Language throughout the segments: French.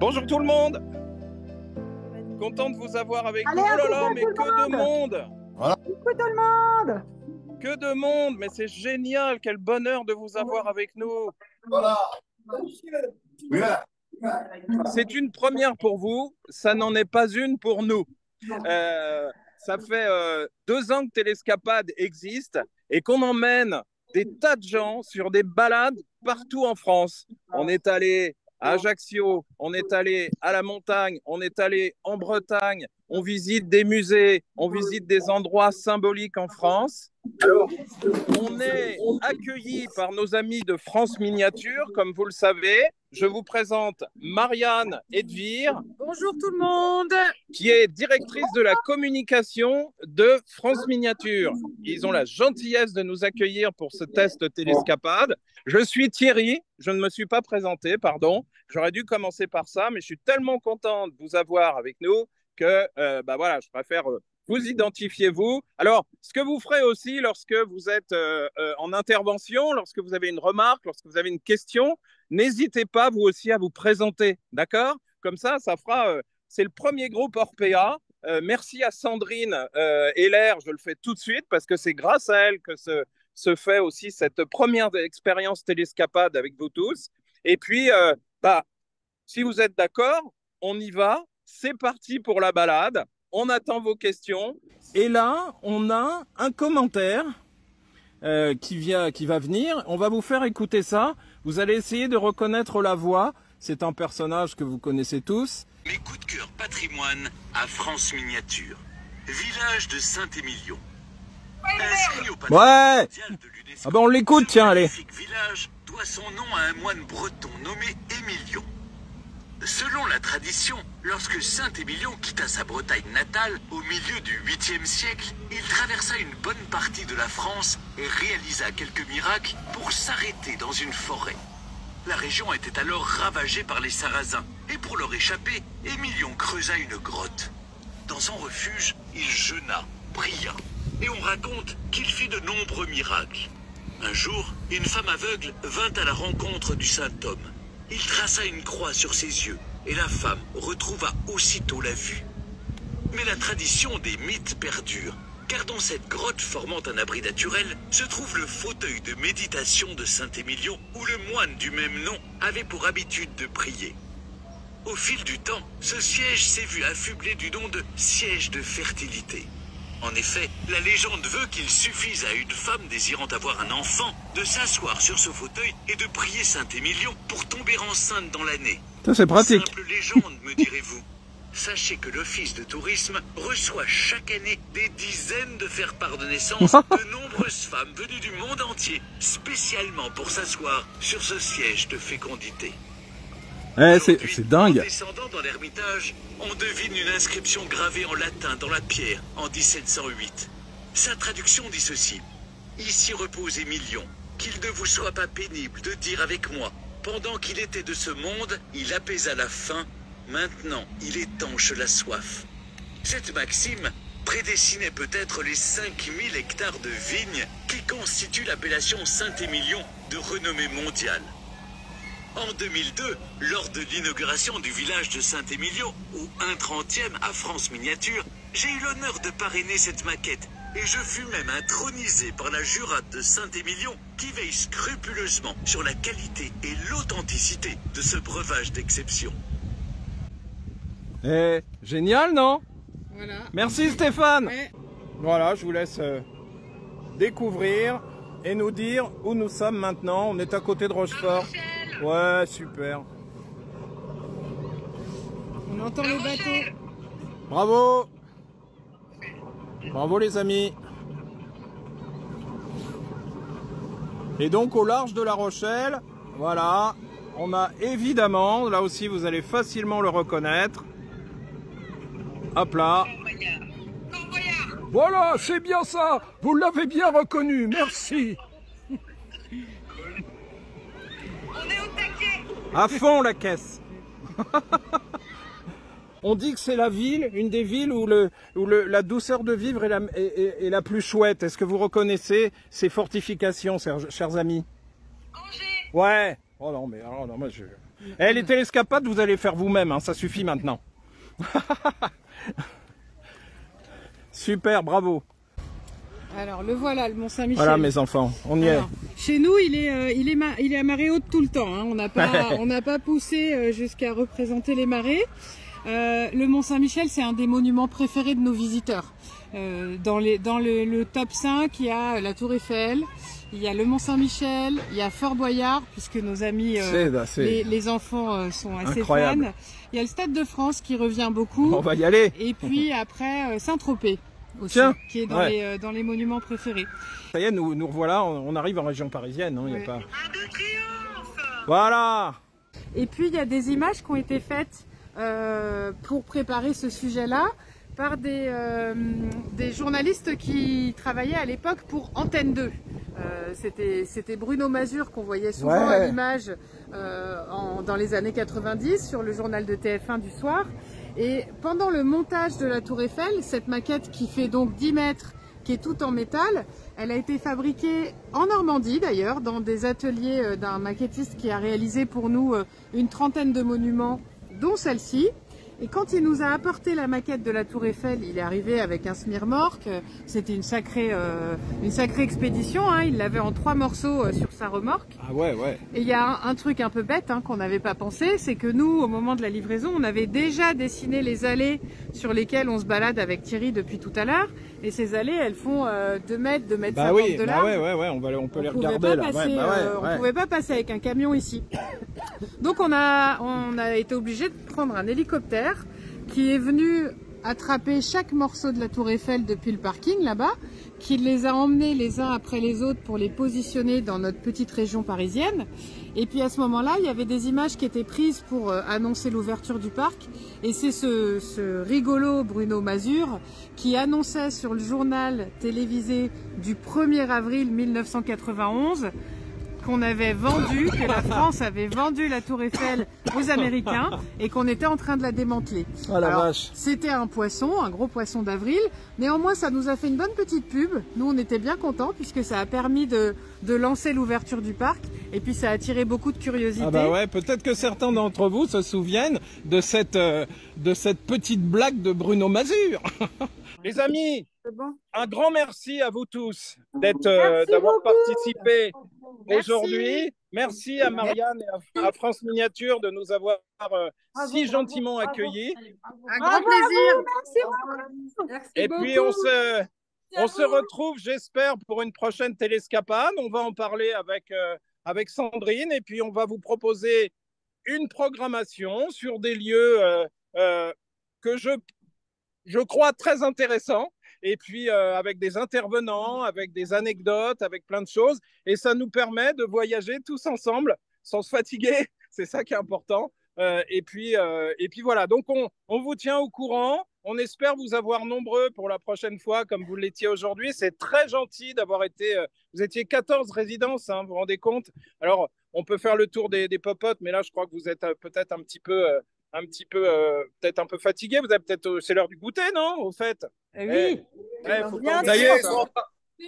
Bonjour tout le monde, content de vous avoir avec Allez, nous. Oh là là, coucou mais tout le que de monde. monde! Voilà. Coucou tout le monde. Que de monde, mais c'est génial, quel bonheur de vous avoir avec nous. Voilà. Voilà. C'est une première pour vous, ça n'en est pas une pour nous. Ça fait 2 ans que Télescapade existe et qu'on emmène des tas de gens sur des balades partout en France. On est allé à Ajaccio, on est allé à la montagne, on est allé en Bretagne, on visite des musées, on visite des endroits symboliques en France. Alors, on est accueillis par nos amis de France Miniature, comme vous le savez. Je vous présente Marianne Edvire. Bonjour tout le monde. Qui est directrice de la communication de France Miniature. Ils ont la gentillesse de nous accueillir pour ce test Télescapade. Je suis Thierry, je ne me suis pas présenté, pardon. J'aurais dû commencer par ça, mais je suis tellement content de vous avoir avec nous que voilà, je préfère vous identifier vous. Alors, ce que vous ferez aussi lorsque vous êtes en intervention, lorsque vous avez une remarque, lorsque vous avez une question, n'hésitez pas vous aussi à vous présenter, d'accord? Comme ça fera... c'est le premier groupe Orpea. Merci à Sandrine Heller, je le fais tout de suite parce que c'est grâce à elle que se fait aussi cette première expérience Télescapade avec vous tous. Et puis, si vous êtes d'accord, on y va. C'est parti pour la balade. On attend vos questions. Et là, on a un commentaire qui va venir. On va vous faire écouter ça. Vous allez essayer de reconnaître la voix. C'est un personnage que vous connaissez tous. Mes coups de cœur patrimoine à France Miniature. Village de Saint-Émilion. Inscrit au patrimoine mondial de l'UNESCO. Ah ben on l'écoute, tiens, allez. Ce magnifique village doit son nom à un moine breton nommé Émilion. Selon la tradition, lorsque Saint-Émilion quitta sa Bretagne natale au milieu du 8e siècle, il traversa une bonne partie de la France et réalisa quelques miracles pour s'arrêter dans une forêt. La région était alors ravagée par les Sarrasins, et pour leur échapper, Émilion creusa une grotte. Dans son refuge, il jeûna, pria, et on raconte qu'il fit de nombreux miracles. Un jour, une femme aveugle vint à la rencontre du saint homme. Il traça une croix sur ses yeux, et la femme retrouva aussitôt la vue. Mais la tradition des mythes perdure, car dans cette grotte formant un abri naturel se trouve le fauteuil de méditation de Saint-Émilion où le moine du même nom avait pour habitude de prier. Au fil du temps, ce siège s'est vu affublé du nom de siège de fertilité. En effet, la légende veut qu'il suffise à une femme désirant avoir un enfant de s'asseoir sur ce fauteuil et de prier Saint-Émilion pour tomber enceinte dans l'année. Ça c'est pratique. Simple légende, me direz-vous. Sachez que l'Office de tourisme reçoit chaque année des dizaines de faire-part de naissance de nombreuses femmes venues du monde entier, spécialement pour s'asseoir sur ce siège de fécondité. C'est dingue. En descendant dans l'ermitage, on devine une inscription gravée en latin dans la pierre en 1708. Sa traduction dit ceci. Ici repose Émilion, qu'il ne vous soit pas pénible de dire avec moi, pendant qu'il était de ce monde, il apaisa la faim. Maintenant, il étanche la soif. Cette maxime prédestinait peut-être les 5000 hectares de vignes qui constituent l'appellation Saint-Émilion de renommée mondiale. En 2002, lors de l'inauguration du village de Saint-Émilion, au 1/30e à France Miniature, j'ai eu l'honneur de parrainer cette maquette et je fus même intronisé par la jurade de Saint-Émilion qui veille scrupuleusement sur la qualité et l'authenticité de ce breuvage d'exception. Génial, non? Voilà. Merci Stéphane. Ouais. Voilà, je vous laisse découvrir et nous dire où nous sommes maintenant. On est à côté de Rochefort. Ouais, super. On entend les bateaux. Bravo. Bravo les amis. Et donc au large de La Rochelle, voilà, on a évidemment, là aussi vous allez facilement le reconnaître. Hop là. Voilà, c'est bien ça. Vous l'avez bien reconnu, merci. On est au taquet. À fond la caisse. On dit que c'est la ville, une des villes où, la douceur de vivre est la plus chouette. Est-ce que vous reconnaissez ces fortifications, chers amis? Angers. Ouais. Oh non, mais alors, non, moi Eh, les télescapades, vous allez faire vous-même, hein, ça suffit maintenant. Super, bravo. Alors, le voilà, le Mont-Saint-Michel. Voilà, mes enfants, on y est. Alors, chez nous, il est à marée haute tout le temps. Hein. On n'a pas poussé jusqu'à représenter les marées. Le Mont-Saint-Michel, c'est un des monuments préférés de nos visiteurs. Dans le top 5, il y a la Tour Eiffel, il y a le Mont-Saint-Michel, il y a Fort Boyard, puisque nos amis, les enfants sont assez incroyable. fans. Il y a le Stade de France qui revient beaucoup. On va y aller. Et puis après, Saint-Tropez aussi, Tiens, qui est dans les monuments préférés. Ça y est, nous revoilà, on arrive en région parisienne. Hein, Ouais. y a pas... Voilà. Et puis il y a des images qui ont été faites pour préparer ce sujet-là par des journalistes qui travaillaient à l'époque pour Antenne 2. C'était Bruno Mazur qu'on voyait souvent à l'image dans les années 90 sur le journal de TF1 du soir. Et pendant le montage de la Tour Eiffel, cette maquette qui fait donc 10 mètres, qui est toute en métal, elle a été fabriquée en Normandie d'ailleurs, dans des ateliers d'un maquettiste qui a réalisé pour nous une trentaine de monuments, dont celle-ci. Et quand il nous a apporté la maquette de la Tour Eiffel, il est arrivé avec un semi-remorque. C'était une sacrée expédition. Hein. Il l'avait en 3 morceaux sur sa remorque. Ah ouais, ouais. Et il y a un truc un peu bête qu'on n'avait pas pensé, c'est que nous, au moment de la livraison, on avait déjà dessiné les allées sur lesquelles on se balade avec Thierry depuis tout à l'heure. Et ces allées, elles font 2 mètres, 2 mètres 50 de large. On peut les regarder là. On pouvait pas passer avec un camion ici. Donc on a été obligé de prendre un hélicoptère qui est venu attraper chaque morceau de la Tour Eiffel depuis le parking là-bas, qui les a emmenés les uns après les autres pour les positionner dans notre petite région parisienne. Et puis à ce moment-là, il y avait des images qui étaient prises pour annoncer l'ouverture du parc. Et c'est ce rigolo Bruno Mazur qui annonçait sur le journal télévisé du 1er avril 1991 qu'on avait vendu, que la France avait vendu la Tour Eiffel aux Américains et qu'on était en train de la démanteler. Oh la vache. C'était un poisson, un gros poisson d'avril. Néanmoins, ça nous a fait une bonne petite pub. Nous, on était bien contents puisque ça a permis de lancer l'ouverture du parc. Et puis, ça a attiré beaucoup de curiosité. Ah bah ouais, peut-être que certains d'entre vous se souviennent de cette petite blague de Bruno Mazur. Les amis, un grand merci à vous tous d'avoir participé aujourd'hui. Merci à Marianne et à France Miniature de nous avoir si gentiment accueillis. Un grand plaisir. Et puis on se retrouve, j'espère, pour une prochaine télescapade. On va en parler avec Sandrine et puis on va vous proposer une programmation sur des lieux que je crois très intéressants. Et puis avec des intervenants, avec des anecdotes, avec plein de choses. Et ça nous permet de voyager tous ensemble sans se fatiguer. C'est ça qui est important. Et puis voilà, donc on vous tient au courant. On espère vous avoir nombreux pour la prochaine fois comme vous l'étiez aujourd'hui. C'est très gentil d'avoir été... vous étiez 14 résidences, hein, vous vous rendez compte? Alors, on peut faire le tour des popotes, mais là, je crois que vous êtes peut-être un petit peu... peut-être un peu fatigué, vous avez peut-être c'est l'heure du goûter, non, au fait? Oui.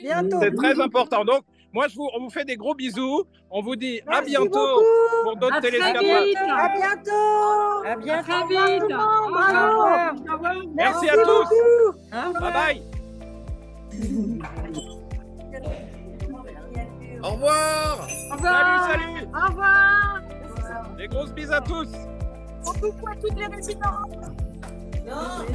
Bientôt. C'est très important. Donc moi on vous fait des gros bisous. On vous dit à bientôt pour d'autres télescapades. À bientôt. À bientôt. Très vite. Bravo. Merci à tous. Bye bye. Au revoir. Salut. Au revoir. Des grosses bises à tous. On coucou à toutes les résidents. Non.